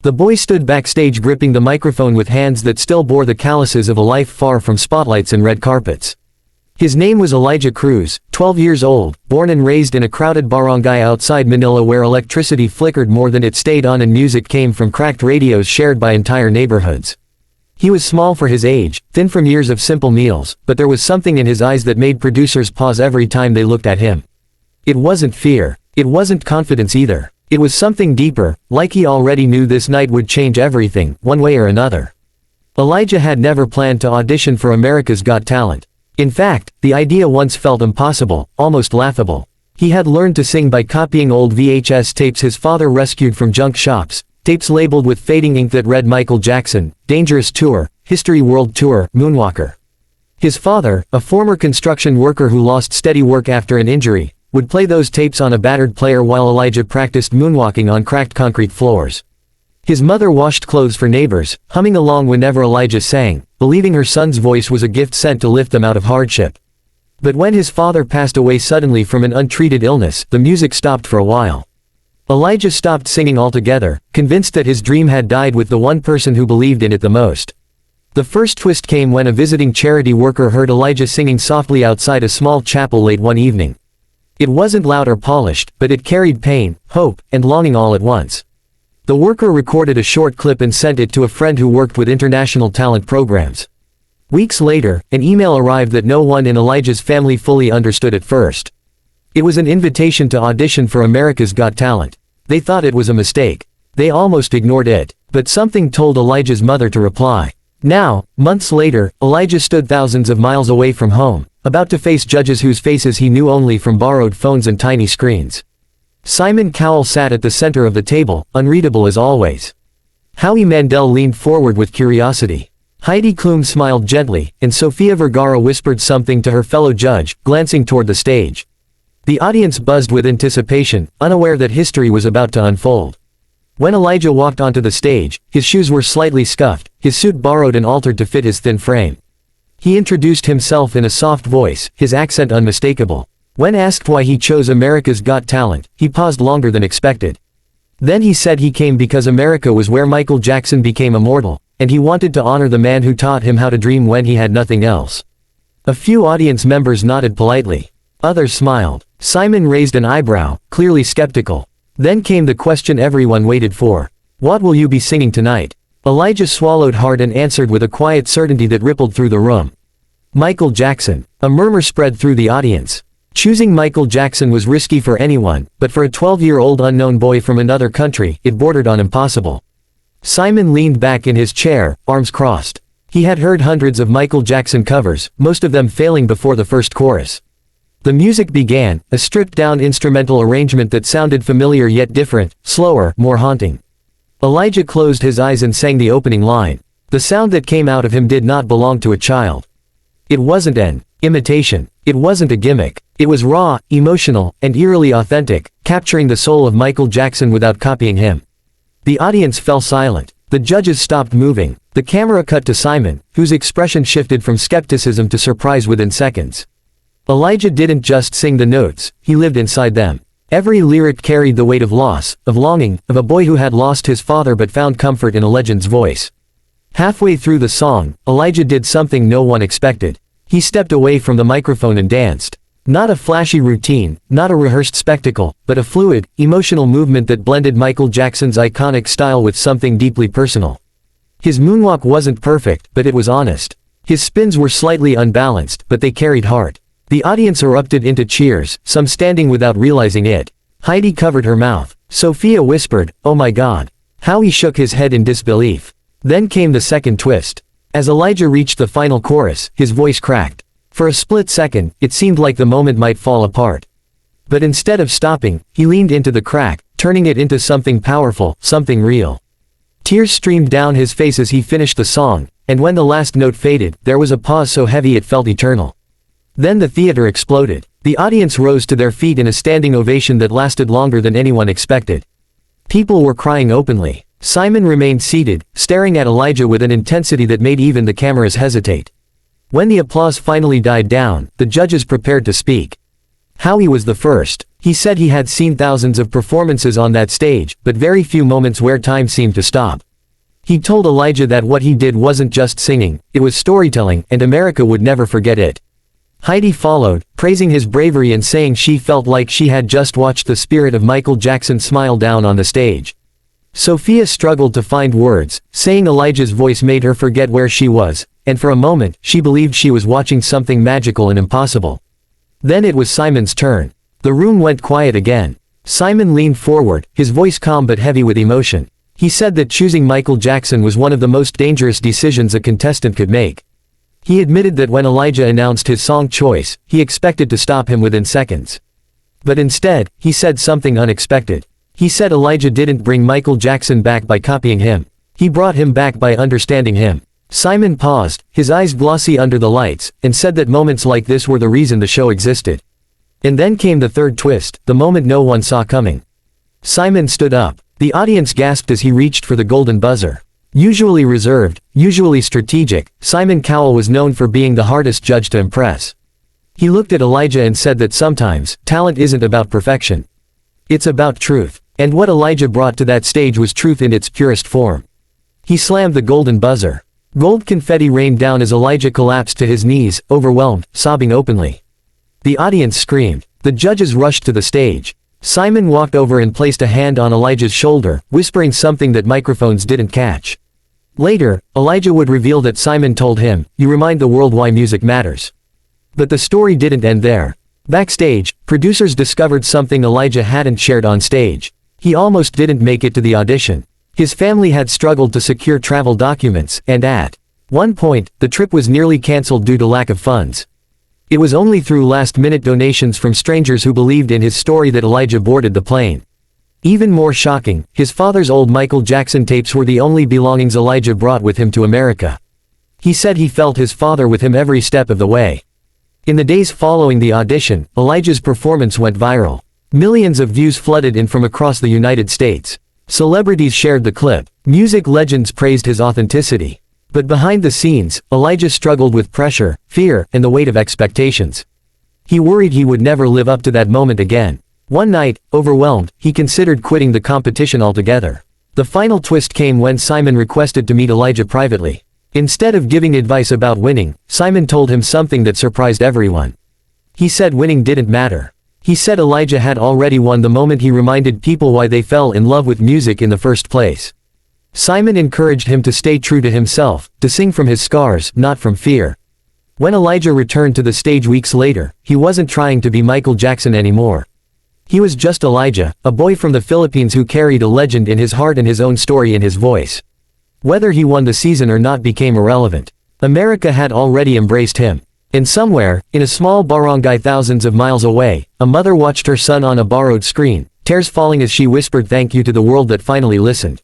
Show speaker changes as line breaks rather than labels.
The boy stood backstage gripping the microphone with hands that still bore the calluses of a life far from spotlights and red carpets. His name was Elijah Cruz, 12 years old, born and raised in a crowded barangay outside Manila where electricity flickered more than it stayed on and music came from cracked radios shared by entire neighborhoods. He was small for his age, thin from years of simple meals, but there was something in his eyes that made producers pause every time they looked at him. It wasn't fear. It wasn't confidence either. It was something deeper, like he already knew this night would change everything, one way or another. Elijah had never planned to audition for America's Got Talent. In fact, the idea once felt impossible, almost laughable. He had learned to sing by copying old VHS tapes his father rescued from junk shops, tapes labeled with fading ink that read Michael Jackson, Dangerous Tour, History World Tour, Moonwalker. His father, a former construction worker who lost steady work after an injury, would play those tapes on a battered player while Elijah practiced moonwalking on cracked concrete floors. His mother washed clothes for neighbors, humming along whenever Elijah sang, believing her son's voice was a gift sent to lift them out of hardship. But when his father passed away suddenly from an untreated illness, the music stopped for a while. Elijah stopped singing altogether, convinced that his dream had died with the one person who believed in it the most. The first twist came when a visiting charity worker heard Elijah singing softly outside a small chapel late one evening. It wasn't loud or polished, but it carried pain, hope, and longing all at once. The worker recorded a short clip and sent it to a friend who worked with international talent programs. Weeks later, an email arrived that no one in Elijah's family fully understood at first. It was an invitation to audition for America's Got Talent. They thought it was a mistake. They almost ignored it, but something told Elijah's mother to reply. Now, months later, Elijah stood thousands of miles away from home, about to face judges whose faces he knew only from borrowed phones and tiny screens. Simon Cowell sat at the center of the table, unreadable as always. Howie Mandel leaned forward with curiosity. Heidi Klum smiled gently, and Sofia Vergara whispered something to her fellow judge, glancing toward the stage. The audience buzzed with anticipation, unaware that history was about to unfold. When Elijah walked onto the stage, his shoes were slightly scuffed, his suit borrowed and altered to fit his thin frame. He introduced himself in a soft voice, his accent unmistakable. When asked why he chose America's Got Talent, he paused longer than expected. Then he said he came because America was where Michael Jackson became immortal, and he wanted to honor the man who taught him how to dream when he had nothing else. A few audience members nodded politely. Others smiled. Simon raised an eyebrow, clearly skeptical. Then came the question everyone waited for. What will you be singing tonight? Elijah swallowed hard and answered with a quiet certainty that rippled through the room. Michael Jackson. A murmur spread through the audience. Choosing Michael Jackson was risky for anyone, but for a 12-year-old unknown boy from another country, it bordered on impossible. Simon leaned back in his chair, arms crossed. He had heard hundreds of Michael Jackson covers, most of them failing before the first chorus. The music began, a stripped-down instrumental arrangement that sounded familiar yet different, slower, more haunting. Elijah closed his eyes and sang the opening line. The sound that came out of him did not belong to a child. It wasn't an imitation. It wasn't a gimmick. It was raw, emotional, and eerily authentic, capturing the soul of Michael Jackson without copying him. The audience fell silent. The judges stopped moving. The camera cut to Simon, whose expression shifted from skepticism to surprise within seconds. Elijah didn't just sing the notes, he lived inside them. Every lyric carried the weight of loss, of longing, of a boy who had lost his father but found comfort in a legend's voice. Halfway through the song, Elijah did something no one expected. He stepped away from the microphone and danced. Not a flashy routine, not a rehearsed spectacle, but a fluid, emotional movement that blended Michael Jackson's iconic style with something deeply personal. His moonwalk wasn't perfect, but it was honest. His spins were slightly unbalanced, but they carried heart. The audience erupted into cheers, some standing without realizing it. Heidi covered her mouth. Sophia whispered, "Oh my God." Howie shook his head in disbelief. Then came the second twist. As Elijah reached the final chorus, his voice cracked. For a split second, it seemed like the moment might fall apart. But instead of stopping, he leaned into the crack, turning it into something powerful, something real. Tears streamed down his face as he finished the song, and when the last note faded, there was a pause so heavy it felt eternal. Then the theater exploded. The audience rose to their feet in a standing ovation that lasted longer than anyone expected. People were crying openly. Simon remained seated, staring at Elijah with an intensity that made even the cameras hesitate. When the applause finally died down, the judges prepared to speak. Howie was the first. He said he had seen thousands of performances on that stage, but very few moments where time seemed to stop. He told Elijah that what he did wasn't just singing, it was storytelling, and America would never forget it. Heidi followed, praising his bravery and saying she felt like she had just watched the spirit of Michael Jackson smile down on the stage. Sophia struggled to find words, saying Elijah's voice made her forget where she was, and for a moment, she believed she was watching something magical and impossible. Then it was Simon's turn. The room went quiet again. Simon leaned forward, his voice calm but heavy with emotion. He said that choosing Michael Jackson was one of the most dangerous decisions a contestant could make. He admitted that when Elijah announced his song choice, he expected to stop him within seconds. But instead, he said something unexpected. He said Elijah didn't bring Michael Jackson back by copying him. He brought him back by understanding him. Simon paused, his eyes glossy under the lights, and said that moments like this were the reason the show existed. And then came the third twist, the moment no one saw coming. Simon stood up. The audience gasped as he reached for the golden buzzer. Usually reserved, usually strategic, Simon Cowell was known for being the hardest judge to impress. He looked at Elijah and said that sometimes, talent isn't about perfection. It's about truth. And what Elijah brought to that stage was truth in its purest form. He slammed the golden buzzer. Gold confetti rained down as Elijah collapsed to his knees, overwhelmed, sobbing openly. The audience screamed. The judges rushed to the stage. Simon walked over and placed a hand on Elijah's shoulder, whispering something that microphones didn't catch. Later, Elijah would reveal that Simon told him, "You remind the world why music matters." But the story didn't end there. Backstage, producers discovered something Elijah hadn't shared on stage. He almost didn't make it to the audition. His family had struggled to secure travel documents, and at one point, the trip was nearly cancelled due to lack of funds. It was only through last-minute donations from strangers who believed in his story that Elijah boarded the plane. Even more shocking, his father's old Michael Jackson tapes were the only belongings Elijah brought with him to America. He said he felt his father with him every step of the way. In the days following the audition, Elijah's performance went viral. Millions of views flooded in from across the United States. Celebrities shared the clip. Music legends praised his authenticity. But behind the scenes, Elijah struggled with pressure, fear, and the weight of expectations. He worried he would never live up to that moment again. One night, overwhelmed, he considered quitting the competition altogether. The final twist came when Simon requested to meet Elijah privately. Instead of giving advice about winning, Simon told him something that surprised everyone. He said winning didn't matter. He said Elijah had already won the moment he reminded people why they fell in love with music in the first place. Simon encouraged him to stay true to himself, to sing from his scars, not from fear. When Elijah returned to the stage weeks later, he wasn't trying to be Michael Jackson anymore. He was just Elijah, a boy from the Philippines who carried a legend in his heart and his own story in his voice. Whether he won the season or not became irrelevant. America had already embraced him. And somewhere, in a small barangay thousands of miles away, a mother watched her son on a borrowed screen, tears falling as she whispered thank you to the world that finally listened.